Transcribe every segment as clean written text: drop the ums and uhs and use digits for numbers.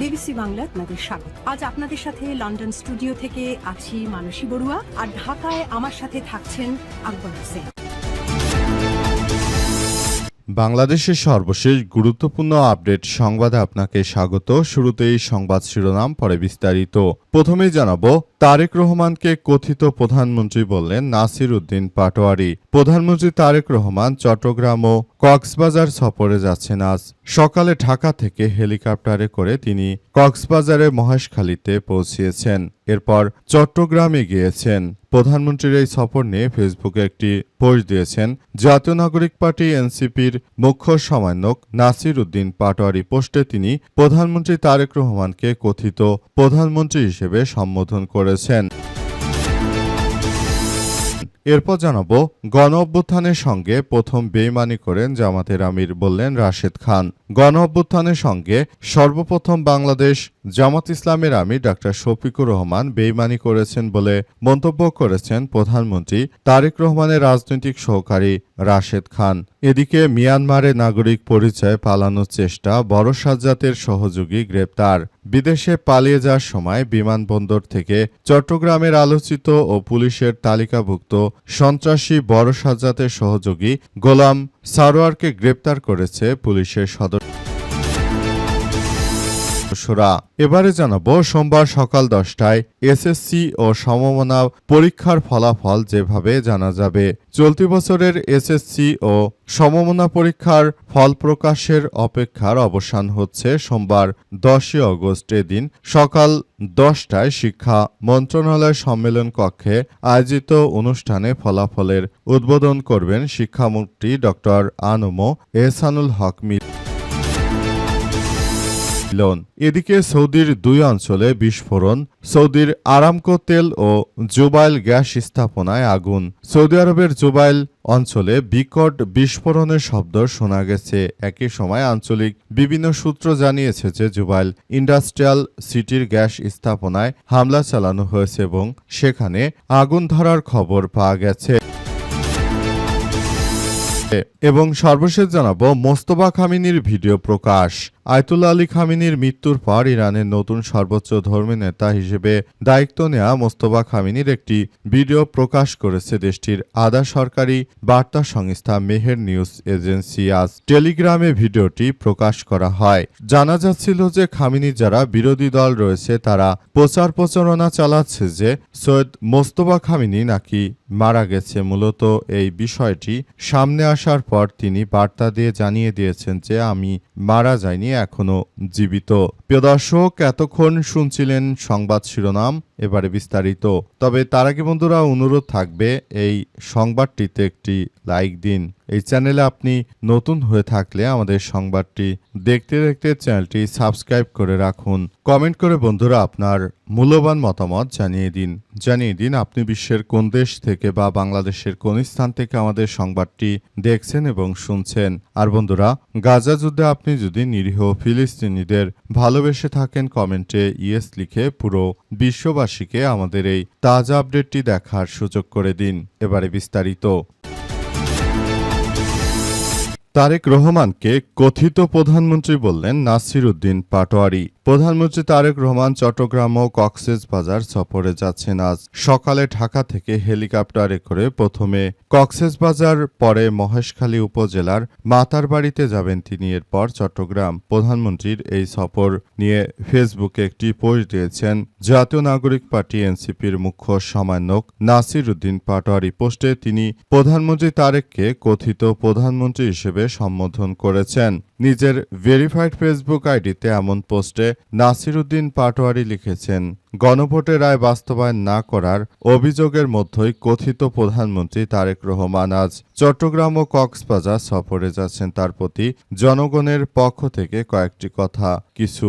BBC Bangla আপনাদের স্বাগত। আজ আপনাদের সাথে লন্ডন স্টুডিও থেকে আছি মানসী বড়ুয়া, আর ঢাকায় আমার সাথে থাকছেন আকবর হোসেন। বাংলাদেশের সর্বশেষ গুরুত্বপূর্ণ আপডেট সংবাদে আপনাকে স্বাগত। শুরুতেই সংবাদ শিরোনাম, পরে বিস্তারিত। প্রথমেই জানাবো, তারেক রহমানকে কথিত প্রধানমন্ত্রী বললেন নাসির উদ্দিন পাটোয়ারি। প্রধানমন্ত্রী তারেক রহমান চট্টগ্রাম ও কক্সবাজার সফরে যাচ্ছেন আজ। সকালে ঢাকা থেকে হেলিকপ্টারে করে তিনি কক্সবাজারের মহেশখালীতে পৌঁছিয়েছেন, এরপর চট্টগ্রামে গিয়েছেন। প্রধানমন্ত্রীর এই সফর নিয়ে ফেসবুকে একটি পোস্ট দিয়েছেন জাতীয় নাগরিক পার্টি এনসিপির মুখ্য সমন্বয়ক নাসির উদ্দিন পাটোয়ারি। পোস্টে তিনি প্রধানমন্ত্রী তারেক রহমানকে কথিত প্রধানমন্ত্রী হিসেবে সম্বোধন করেছেন। এরপর জানাবো, গণ অভ্যুত্থানের সঙ্গে প্রথম বেইমানি করেন জামাতের আমির, বললেন রাশেদ খান। গণ অভ্যুত্থানের সঙ্গে সর্বপ্রথম বাংলাদেশ জামাত ইসলামের আমির ডাক্তার শফিকুর রহমান বেইমানি করেছেন বলে মন্তব্য করেছেন প্রধানমন্ত্রী তারেক রহমানের রাজনৈতিক সহকারী রাশেদ খান। এদিকে মিয়ানমারে নাগরিক পরিচয় পালানোর চেষ্টা, বড় সাজ্জাতের সহযোগী গ্রেপ্তার। বিদেশে পালিয়ে যাওয়ার সময় বিমানবন্দর থেকে চট্টগ্রামের আলোচিত ও পুলিশের তালিকাভুক্ত সন্ত্রাসী বড় সাজ্জাতের সহযোগী গোলাম সারোয়ারকে গ্রেপ্তার করেছে পুলিশের সদস্য। এবারে জানাবো, সোমবার সকাল 10টায় এসএসসি ও সমমনা পরীক্ষার ফলাফল যেভাবে জানা যাবে। চলতি বছরের এসএসসি ও সমমনা পরীক্ষার ফল প্রকাশের অপেক্ষার অবসান হচ্ছে সোমবার 10 আগস্ট। এদিন সকাল 10টায় শিক্ষা মন্ত্রণালয় সম্মেলন কক্ষে আয়োজিত অনুষ্ঠানে ফলাফলের উদ্বোধন করবেন শিক্ষামন্ত্রী ড. আ.ম. এহসানুল হক মিলন। এদিকে সৌদির দুই অঞ্চলে বিস্ফোরণ, সৌদির আরামকো তেল ও জুবাইল গ্যাস স্থাপনায় আগুন। সৌদি আরবের জুবাইল অঞ্চলে বিকট বিস্ফোরণের শব্দ শোনা গেছে। একই সময় আঞ্চলিক বিভিন্ন সূত্র জানিয়েছে যে জুবাইল ইন্ডাস্ট্রিয়াল সিটির গ্যাস স্থাপনায় হামলা চালানো হয়েছে এবং সেখানে আগুন ধরার খবর পাওয়া গেছে। এবং সর্বশেষ জানাবো, মোস্তফা খামেনির ভিডিও প্রকাশ। আয়তুল্লাহ আলী খামেনির মৃত্যুর পর ইরানের নতুন সর্বোচ্চ ধর্মীয় নেতা হিসেবে দায়িত্ব নেওয়া মোস্তফা খামেনির একটি ভিডিও প্রকাশ করেছে দেশটির আধা সরকারি বার্তা সংস্থা মেহের নিউজ এজেন্সি। আজ টেলিগ্রামে ভিডিওটি প্রকাশ করা হয়। জানা যাচ্ছিল যে খামেনি যারা বিরোধী দল রয়েছে তারা প্রচার প্রচারণা চালাচ্ছে যে সৈয়দ মোস্তফা খামেনি নাকি মারা গেছে। মূলত এই বিষয়টি সামনে আসার পর তিনি বার্তা দিয়ে জানিয়ে দিয়েছেন যে আমি মারা যাইনি, এখনো জীবিত। প্রিয় দর্শক, এতক্ষণ শুনছিলেন সংবাদ শিরোনাম, এবারে বিস্তারিত। তবে তার আগে বন্ধুরা অনুরোধ থাকবে এই সংবাদটিতে একটি লাইক দিন। এই চ্যানেলে আপনি নতুন হয়ে থাকলে আমাদের সংবাদটি দেখতে দেখতে চ্যানেলটি সাবস্ক্রাইব করে রাখুন। কমেন্ট করে বন্ধুরা আপনার মূল্যবান মতামত জানিয়ে দিন আপনি বিশ্বের কোন দেশ থেকে বা বাংলাদেশের কোন স্থান থেকে আমাদের সংবাদটি দেখছেন এবং শুনছেন। আর বন্ধুরা, গাজা যুদ্ধে আপনি যদি নিরীহ ফিলিস্তিনিদের ভালোবেসে থাকেন, কমেন্টে ইয়েস লিখে পুরো বিশ্ববাসীকে আমাদের এই তাজা আপডেটটি দেখার সুযোগ করে দিন। এবারে বিস্তারিত। তারেক রহমানকে কথিত প্রধানমন্ত্রী বললেন নাসির উদ্দিন পাটোয়ারি। প্রধানমন্ত্রী তারেক রহমান চট্টগ্রাম ও কক্সবাজার সফরে যাচ্ছেন আজ। সকালে ঢাকা থেকে হেলিকপ্টারে করে প্রথমে কক্সবাজার, পরে মহেশখালী উপজেলার মাতারবাড়িতে যাবেন তিনি, এরপর চট্টগ্রাম। প্রধানমন্ত্রীর এই সফর নিয়ে ফেসবুকে একটি পোস্ট দিয়েছেন জাতীয় নাগরিক পার্টি এনসিপির মুখ্য সমন্বয়ক নাসির উদ্দিন পাটোয়ারি। পোস্টে তিনি প্রধানমন্ত্রী তারেককে কথিত প্রধানমন্ত্রী হিসেবে সম্বোধন করেছেন। নিজের ভেরিফাইড ফেসবুক আইডিতে এমন পোস্টে নাসির উদ্দিন পাটোয়ারি লিখেছেন, গণভোটের রায় বাস্তবায়ন না করার অভিযোগের মধ্যেই কথিত প্রধানমন্ত্রী তারেক রহমান আজ চট্টগ্রাম ও কক্সবাজার সফরে যাচ্ছেন। তার প্রতি জনগণের পক্ষ থেকে কয়েকটি কথা, কিছু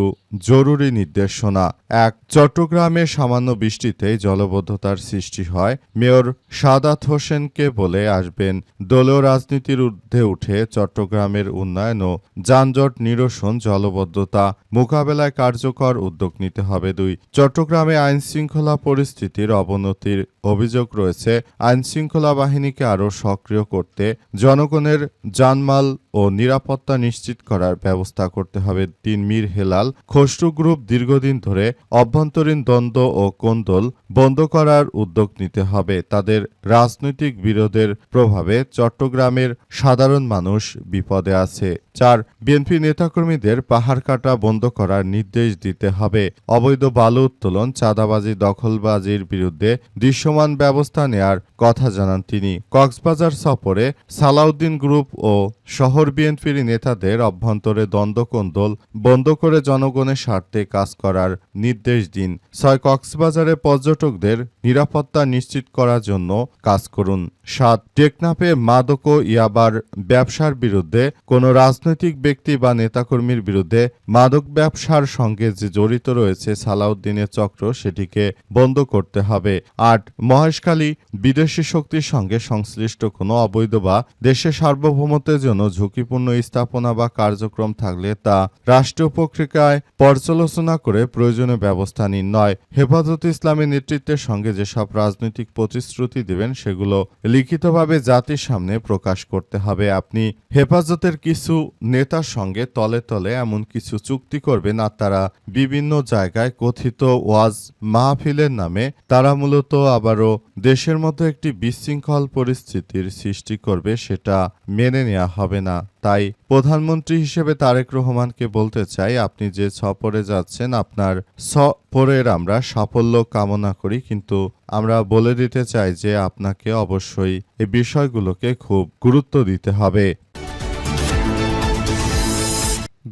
জরুরি নির্দেশনা। 1. চট্টগ্রামে সামান্য বৃষ্টিতেই জলবদ্ধতার সৃষ্টি হয়। মেয়র সাদাত হোসেনকে বলে আসবেন দলীয় রাজনীতির ঊর্ধ্বে উঠে চট্টগ্রামের উন্নয়ন ও যানজট নিরসন, জলবদ্ধতা মোকাবেলায় কার্যকর উদ্যোগ নিতে হবে। 2. চট্টগ্রাম চট্টগ্রামে আইনশৃঙ্খলা পরিস্থিতির অবনতির অভিযোগ রয়েছে। আইনশৃঙ্খলা বাহিনীকে আরও সক্রিয় করতে জনগণের জানমাল ও নিরাপত্তা নিশ্চিত করার ব্যবস্থা করতে হবে। মীর হেলাল খসরু গ্রুপ দীর্ঘদিন ধরে অভ্যন্তরীণ দ্বন্দ্ব ও কোন্দল বন্ধ করার উদ্যোগ নিতে হবে। তাদের রাজনৈতিক বিরোধের প্রভাবে চট্টগ্রামের সাধারণ মানুষ বিপদে আছে। 4 বিএনপি নেতাকর্মীদের পাহাড় কাটা বন্ধ করার নির্দেশ দিতে হবে। অবৈধ বালু উত্তোলন, চাঁদাবাজি, দখলবাজির বিরুদ্ধে দৃশ্যমান ব্যবস্থা নেয়ার কথা জানান তিনি। কক্সবাজার সফরে সালাউদ্দিন গ্রুপ ও শহর বিএনপির নেতাদের অভ্যন্তরে দ্বন্দ্ব-কোন্দল বন্ধ করে জনগণের স্বার্থে কাজ করার নির্দেশ দিন। 6 কক্সবাজারে পর্যটকদের নিরাপত্তা নিশ্চিত করার জন্য কাজ করুন। 7 টেকনাফে মাদক ও ইয়াবার ব্যবসার বিরুদ্ধে কোনো রাজনৈতিক ব্যক্তি বা নেতাকর্মীর বিরুদ্ধে মাদক ব্যবসার সঙ্গে যে জড়িত রয়েছে সালাউদ্দিনের চক্র, সেটিকে বন্ধ করতে হবে। 8 মহেশখালী বিদেশি শক্তির সঙ্গে সংশ্লিষ্ট কোনো অবৈধ বা দেশের সার্বভৌমত্বের জন্য ঝুঁকিপূর্ণ স্থাপনা বা কার্যক্রম থাকলে তা রাষ্ট্রীয় প্রক্রিয়ায় পর্যালোচনা করে প্রয়োজনীয় ব্যবস্থা নিন। 9 হেফাজতে ইসলামের নেতৃত্বের সঙ্গে যেসব রাজনৈতিক প্রতিশ্রুতি দেবেন সেগুলো লিখিতভাবে জাতির সামনে প্রকাশ করতে হবে। আপনি হেফাজতের কিছু নেতার সঙ্গে তলে তলে এমন কিছু চুক্তি করবেন আর তারা বিভিন্ন জায়গায় কথিত ওয়াজ মাহফিলের নামে তারা মূলত আবারও দেশের মধ্যে একটি বিশৃঙ্খল পরিস্থিতির সৃষ্টি করবে, সেটা মেনে নেওয়া হবে না। তাই প্রধানমন্ত্রী হিসেবে তারেক রহমানকে বলতে চাই, আপনি যে সফরে যাচ্ছেন আপনার সফরের আমরা সাফল্য কামনা করি, কিন্তু আমরা বলে দিতে চাই যে আপনাকে অবশ্যই এই বিষয়গুলোকে খুব গুরুত্ব দিতে হবে।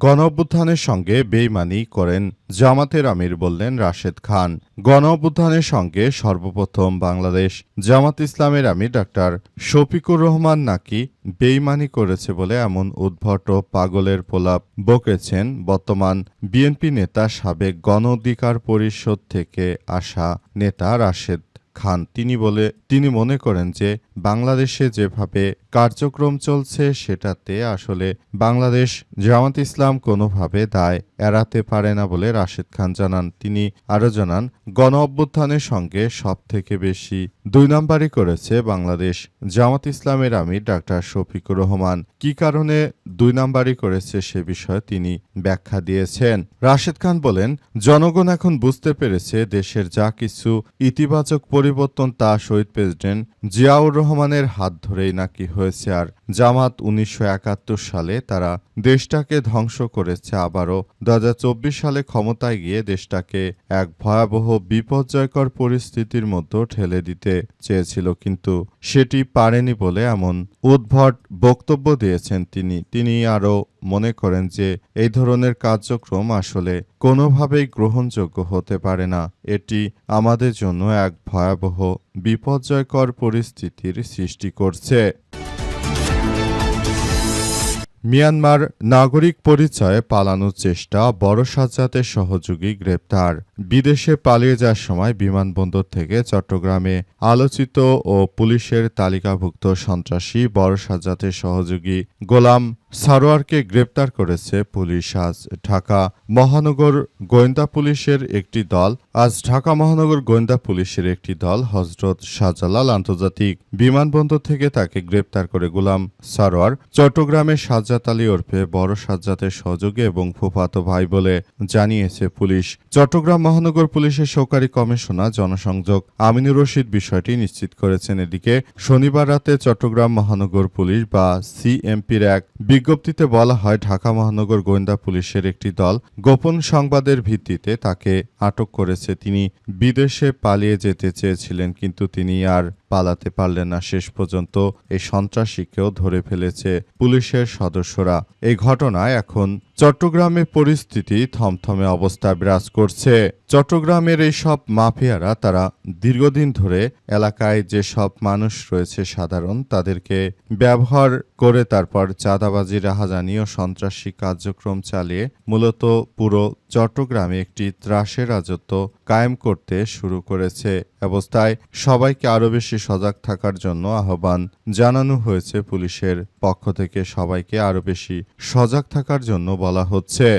গণঅভ্যুত্থানের সঙ্গে বেইমানি করেন জামাতের আমির, বললেন রাশেদ খান। গণঅভ্যুত্থানের সঙ্গে সর্বপ্রথম বাংলাদেশ জামাত ইসলামের আমির ডাক্তার শফিকুর রহমান নাকি বেইমানি করেছে বলে এমন উদ্ভট ও পাগলের প্রলাপ বকেছেন বর্তমান বিএনপি নেতা, সাবেক গণ অধিকার পরিষদ থেকে আসা নেতা রাশেদ খান। তিনি মনে করেন যে বাংলাদেশে যেভাবে কার্যক্রম চলছে সেটাতে আসলে বাংলাদেশ জামাত ইসলাম কোনোভাবে দায় এড়াতে পারে না বলে রাশেদ খান জানান। তিনি আরও জানান, গণ অভ্যুত্থানের সঙ্গে সবথেকে বেশি 2 নাম্বারই করেছে বাংলাদেশ জামাত ইসলামের আমির ডাক্তার শফিকুর রহমান। কি কারণে 2 নাম্বারই করেছে সে বিষয়ে তিনি ব্যাখ্যা দিয়েছেন। রাশেদ খান বলেন, জনগণ এখন বুঝতে পেরেছে দেশের যা কিছু ইতিবাচক পরিবর্তন তা শহীদ প্রেসিডেন্ট জিয়াউর রহমানের হাত ধরেই নাকি হয়েছে। আর জামাত 1971 সালে তারা দেশটাকে ধ্বংস করেছে, আবারও 2024 সালে ক্ষমতায় গিয়ে দেশটাকে এক ভয়াবহ বিপর্যয়কর পরিস্থিতির মধ্যে ঠেলে দিতে চেয়েছিল, কিন্তু সেটি পারেনি বলে এমন উদ্ভট বক্তব্য দিয়েছেন তিনি আরও মনে করেন যে এই ধরনের কার্যক্রম আসলে কোনোভাবেই গ্রহণযোগ্য হতে পারে না। এটি আমাদের জন্য এক ভয়াবহ বিপর্যয়কর পরিস্থিতির সৃষ্টি করছে। মিয়ানমার নাগরিক পরিচয়ে পালানোর চেষ্টা, বড় সাজ্জাদের সহযোগী গ্রেপ্তার। বিদেশে পালিয়ে যাওয়ার সময় বিমানবন্দর থেকে চট্টগ্রামে আলোচিত ও পুলিশের তালিকাভুক্ত সন্ত্রাসী বড় সাজ্জাদের সহযোগী গোলাম সারোয়ারকে গ্রেপ্তার করেছে পুলিশ। আজ ঢাকা মহানগর গোয়েন্দা পুলিশের একটি দল হজরত শাহজালাল আন্তর্জাতিক বিমানবন্দর থেকে তাকে গ্রেপ্তার করে। গোলাম সারোয়ার চট্টগ্রামের সাজ্জাদ আলী ওরফে বড় সাজ্জাদের সহযোগী এবং ফুফাতো ভাই বলে জানিয়েছে পুলিশ। চট্টগ্রাম মহানগর পুলিশের সহকারী কমিশনার জনসংযোগ আমিনুর রশিদ বিষয়টি নিশ্চিত করেছেন। এদিকে শনিবার রাতে চট্টগ্রাম মহানগর পুলিশ বা সিএমপির এক বিজ্ঞপ্তিতে বলা হয়, ঢাকা মহানগর গোয়েন্দা পুলিশের একটি দল গোপন সংবাদের ভিত্তিতে তাকে আটক করেছে। তিনি বিদেশে পালিয়ে যেতে চেয়েছিলেন, কিন্তু তিনি আর পালাতে পারলেন না। শেষ পর্যন্ত এই সন্ত্রাসীকেও ধরে ফেলেছে পুলিশের সদস্যরা। এই ঘটনায় এখন চট্টগ্রামে পরিস্থিতি থমথমে অবস্থা বিরাজ করছে। চট্টগ্রামের এই সব মাফিয়ারা তারা দীর্ঘদিন ধরে এলাকায় যে সব মানুষ রয়েছে সাধারণ, তাদেরকে ব্যবহার করে তারপর চাঁদাবাজি, রাহাজানি ও সন্ত্রাসী কার্যক্রম চালিয়ে মূলত পুরো চট্টগ্রামে একটি ত্রাসের রাজত্ব কায়েম করতে শুরু করেছে। অবস্থায় সবাইকে আরও বেশি সজাগ থাকার জন্য আহ্বান জানানো হয়েছে পুলিশের পক্ষ থেকে। সবাইকে আরও বেশি সজাগ থাকার জন্য বলা হচ্ছে।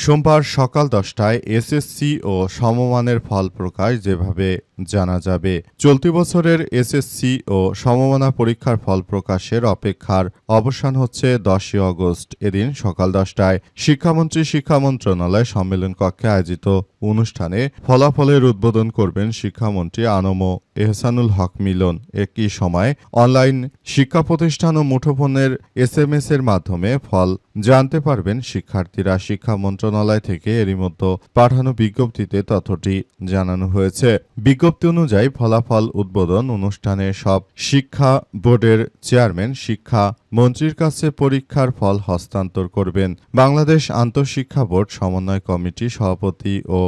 সোমবার সকাল 10টায় এসএসসি ও সমমানের ফল প্রকাশ যেভাবে জানা যাবে। চলতি বছরের এসএসসি ও সমমানা পরীক্ষার ফল প্রকাশের অপেক্ষার অবসান হচ্ছে 10 আগস্ট। এদিন সকাল 10টায় শিক্ষামন্ত্রী শিক্ষা মন্ত্রণালয় সম্মেলন কক্ষে আয়োজিত অনুষ্ঠানে ফলাফলের উদ্বোধন করবেন শিক্ষামন্ত্রী আনম এহসানুল হক মিলন। একই সময় অনলাইন শিক্ষা প্রতিষ্ঠান ও মুঠোফোনের এসএমএস এর মাধ্যমে ফল জানতে পারবেন শিক্ষার্থীরা। শিক্ষা মন্ত্রণালয় থেকে এরই মধ্যে পাঠানো বিজ্ঞপ্তিতে তথ্যটি জানানো হয়েছে। বিজ্ঞপ্তি অনুযায়ী ফলাফল উদ্বোধন অনুষ্ঠানে সব শিক্ষা বোর্ডের চেয়ারম্যান শিক্ষা মন্ত্রীর কাছে পরীক্ষার ফল হস্তান্তর করবেন। বাংলাদেশ আন্তঃশিক্ষা বোর্ড সমন্বয় কমিটি সভাপতি ও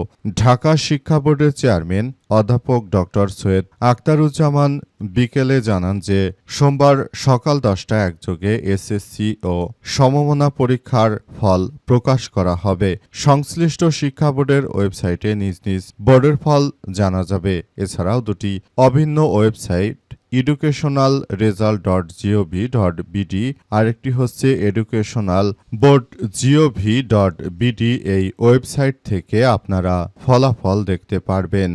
ঢাকা শিক্ষা বোর্ডের চেয়ারম্যান অধ্যাপক ডক্টর সৈয়দ আখতারুজ্জামান বিকেলে জানান যে সোমবার সকাল 10টায় একযোগে এসএসসি ও সমমানা পরীক্ষার ফল প্রকাশ করা হবে। সংশ্লিষ্ট শিক্ষা বোর্ডের ওয়েবসাইটে নিজ নিজ বোর্ডের ফল জানা যাবে। এছাড়াও দুটি অভিন্ন ওয়েবসাইট educationalresult.gov.bd আরেকটি হচ্ছে educationalboard.gov.bd এই ওয়েবসাইট থেকে আপনারা ফলাফল দেখতে পারবেন।